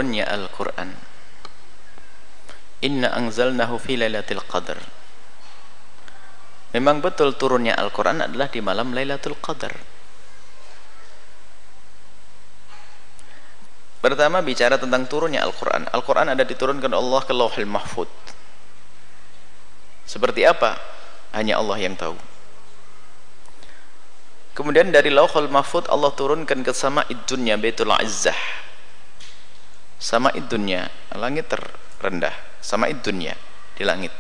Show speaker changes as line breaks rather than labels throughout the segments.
turunnya Al-Quran. Inna anzalnahu fi lailatul qadar. Memang betul turunnya Al-Quran adalah di malam Lailatul Qadar. Pertama bicara tentang turunnya Al-Quran. Al-Quran ada diturunkan Allah ke Lauhul Mahfuz. Seperti apa? Hanya Allah yang tahu. Kemudian dari Lauhul Mahfuz Allah turunkan ke Sama'id Dunya, Baitul Izzah. Sama'id Dunya, langit terendah. Sama'id Dunya, di langit.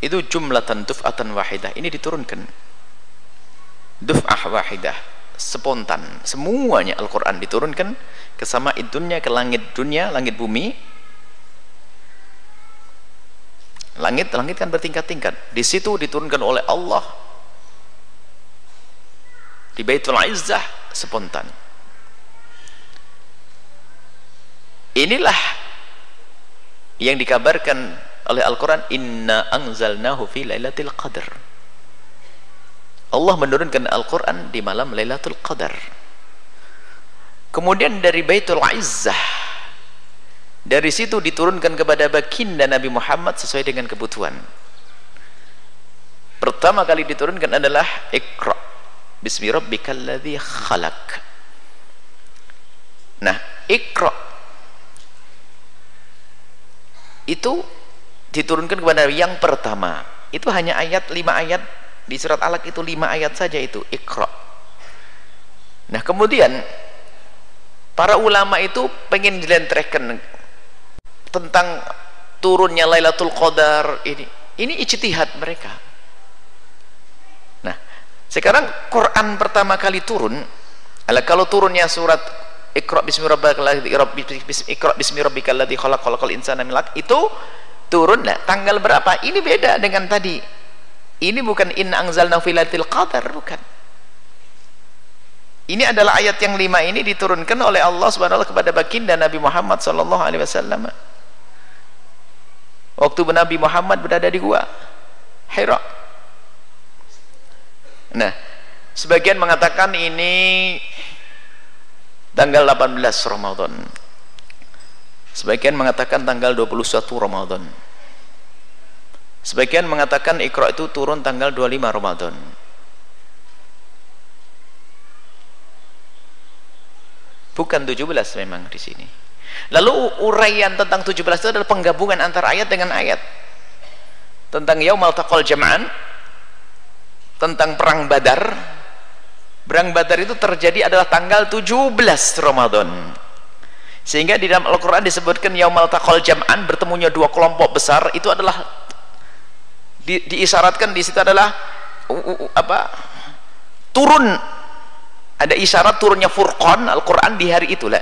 Itu jumlatan duf'atan wahidah. Ini diturunkan duf'ah wahidah, spontan. Semuanya Al-Quran diturunkan ke Sama'id Dunya, ke langit dunia, langit bumi. Langit kan bertingkat-tingkat. Di situ diturunkan oleh Allah di Baitul Izzah, spontan. Inilah yang dikabarkan oleh Al-Quran, inna anzalnahu fi lailatul qadar. Allah menurunkan Al-Quran di malam Lailatul Qadar. Kemudian dari Baitul Izzah, dari situ diturunkan kepada baginda Nabi Muhammad sesuai dengan kebutuhan. Pertama kali diturunkan adalah Iqra bismi rabbikal ladzi khalaq. Nah, Iqra itu diturunkan kepada yang pertama. Itu hanya ayat 5 ayat di surat Alaq, itu 5 ayat saja, itu Iqra. Nah, kemudian para ulama itu pengen dilentrehkan tentang turunnya Lailatul Qadar ini. Ini ijtihad mereka. Nah, sekarang Quran pertama kali turun, kalau turunnya surat Iqra bismi rabbikal ladzi khalaq, khalaqal insana min 'alaq, itu turun tanggal berapa? Ini beda dengan tadi. Ini bukan inna anzalnahu fi lailatul qadar, bukan. Ini adalah ayat yang 5 ini diturunkan oleh Allah Subhanahu wa taala kepada baginda Nabi Muhammad sallallahu alaihi wasallam. Waktu Nabi Muhammad berada di gua Hira. Nah, sebagian mengatakan ini tanggal 18 Ramadan. Sebagian mengatakan tanggal 21 Ramadan. Sebagian mengatakan Iqra itu turun tanggal 25 Ramadan. Bukan 17 memang di sini. Lalu uraian tentang 17 itu adalah penggabungan antara ayat dengan ayat. Tentang Yaumal Taqal Jam'an, tentang perang Badar. Perang Badar itu terjadi adalah tanggal 17 Ramadan. Sehingga di dalam Al-Quran disebutkan Yaumal Taqal Jam'an, bertemunya dua kelompok besar. Itu adalah diisyaratkan di situ adalah turun, ada isyarat turunnya Furqan Al-Quran di hari itulah.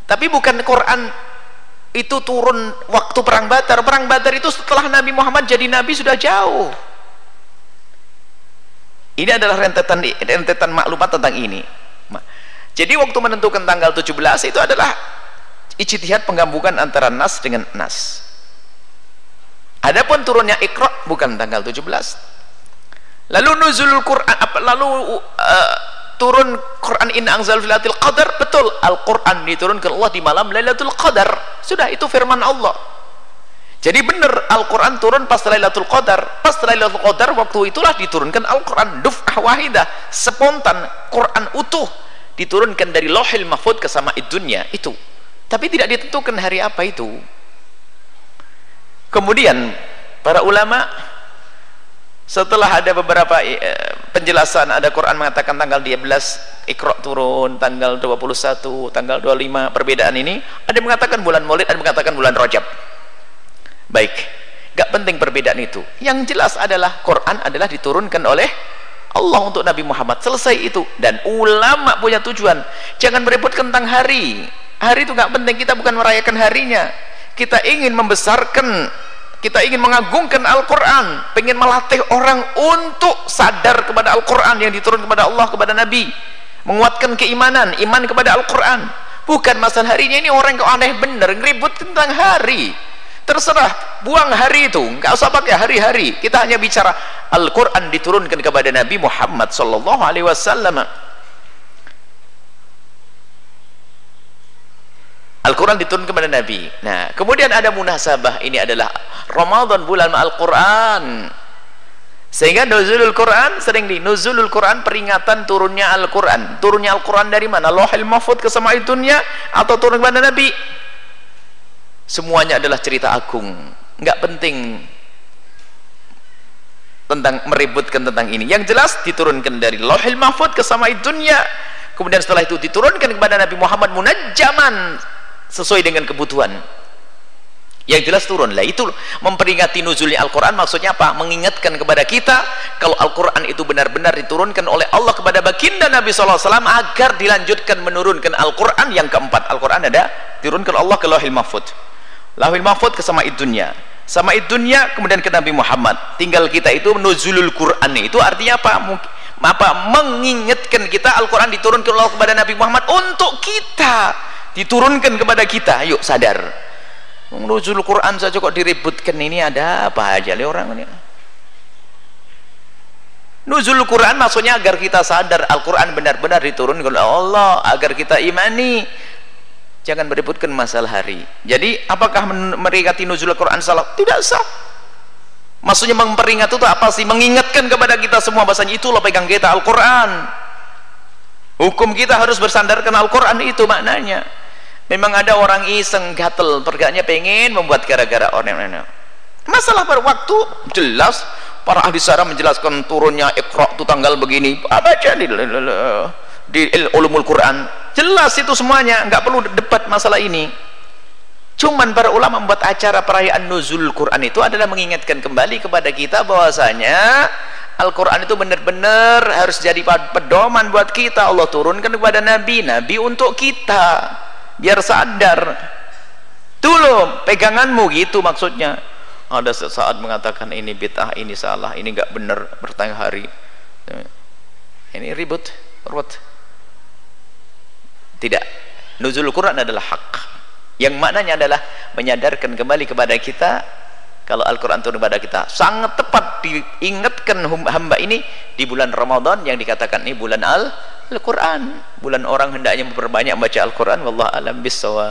Tapi bukan Quran itu turun waktu perang Badar. Perang Badar itu setelah Nabi Muhammad jadi Nabi sudah jauh. Ini adalah rentetan maklumat tentang ini. Jadi waktu menentukan tanggal 17 itu adalah ijtihad penggabungan antara nas dengan nas. Adapun turunnya Iqra bukan tanggal 17. Lalu nuzulul Quran, turun Quran inna anzalnahu fi lailatul qadar, betul, Al-Quran diturunkan Allah di malam Lailatul Qadar. Sudah, itu firman Allah. Jadi benar Al-Quran turun pas Lailatul Qadar. Pas Lailatul Qadar waktu itulah diturunkan Al-Quran duf'ah wahidah, spontan, Quran utuh diturunkan dari Lauhul Mahfuz ke Sama'id Dunya itu. Tapi tidak ditentukan hari apa itu. Kemudian para ulama setelah ada beberapa penjelasan, ada Quran mengatakan tanggal 12 Iqra turun, tanggal 21, tanggal 25, perbedaan ini. Ada yang mengatakan bulan Maulid, ada yang mengatakan bulan Rajab. Baik, gak penting perbedaan itu. Yang jelas adalah Quran adalah diturunkan oleh Allah untuk Nabi Muhammad. Selesai itu. Dan ulama punya tujuan, jangan berebutkan tentang hari. Hari itu gak penting, kita bukan merayakan harinya. Kita ingin membesarkan, kita ingin mengagungkan Al-Quran, pengen melatih orang untuk sadar kepada Al-Quran yang diturunkan kepada Allah, kepada Nabi, menguatkan keimanan, iman kepada Al-Quran. Bukan masalah harinya. Ini orang kok aneh bener, ngeribut tentang hari. Terserah, buang hari itu, nggak usah pakai hari-hari. Kita hanya bicara Al-Quran diturunkan kepada Nabi Muhammad sallallahu alaihi wasallam. Al-Quran diturunkan kepada Nabi. Nah, kemudian ada munasabah, ini adalah Ramadan, bulan Al-Quran, sehingga nuzulul Quran sering nuzulul Quran, peringatan turunnya Al-Quran. Turunnya Al-Quran dari mana? Lauhil Mahfuz ke samai dunya atau turun kepada Nabi? Semuanya adalah cerita agung, nggak penting tentang meributkan tentang ini. Yang jelas diturunkan dari Lauhil Mahfuz ke samai dunya, kemudian setelah itu diturunkan kepada Nabi Muhammad munajjaman sesuai dengan kebutuhan. Yang jelas turun lah, itu memperingati nuzulnya Al-Quran. Maksudnya apa? Mengingatkan kepada kita kalau Al-Quran itu benar-benar diturunkan oleh Allah kepada baginda Nabi SAW agar dilanjutkan menurunkan Al-Quran. Yang keempat, Al-Quran ada diturunkan Allah ke Lauhil Mahfuz, Lauhil Mahfuz ke samai dunya, samai dunya kemudian ke Nabi Muhammad. Tinggal kita itu nuzulul Quran, itu artinya apa? Mengingatkan kita Al-Quran diturunkan Allah kepada Nabi Muhammad untuk kita, diturunkan kepada kita. Yuk sadar, nuzul Quran saja kok diributkan, ini ada apa aja le orang ini. Nuzul Quran maksudnya agar kita sadar Al-Quran benar-benar diturunkan oleh Allah, agar kita imani, jangan beributkan masalah hari. Jadi apakah meringati nuzul Quran salah? Tidak sah. Maksudnya memperingati itu apa sih? Mengingatkan kepada kita semua bahasanya itulah pegang kita Al-Quran. Hukum kita harus bersandarkan Al-Quran, itu maknanya. Memang ada orang iseng gatel, pergaknya pengen membuat gara-gara orang. Masalah pada waktu jelas para ahli syarah menjelaskan turunnya Iqra itu tanggal begini. Baca di ulumul Quran, jelas itu semuanya, nggak perlu debat masalah ini. Cuman para ulama membuat acara perayaan nuzul Quran itu adalah mengingatkan kembali kepada kita bahwasanya Al-Quran itu benar-benar harus jadi pedoman buat kita. Allah turunkan kepada Nabi untuk kita biar sadar dulu peganganmu, gitu maksudnya. Ada sesaat mengatakan ini bid'ah, ini salah, ini nggak benar, bertanya hari ini ribut. Tidak, nuzul Quran adalah hak yang maknanya adalah menyadarkan kembali kepada kita kalau Al-Quran turun kepada kita. Sangat tepat diingatkan hamba ini di bulan Ramadan yang dikatakan ini bulan Al-Quran, bulan orang hendaknya memperbanyak membaca Al-Quran. Wallahu a'lam bissawab.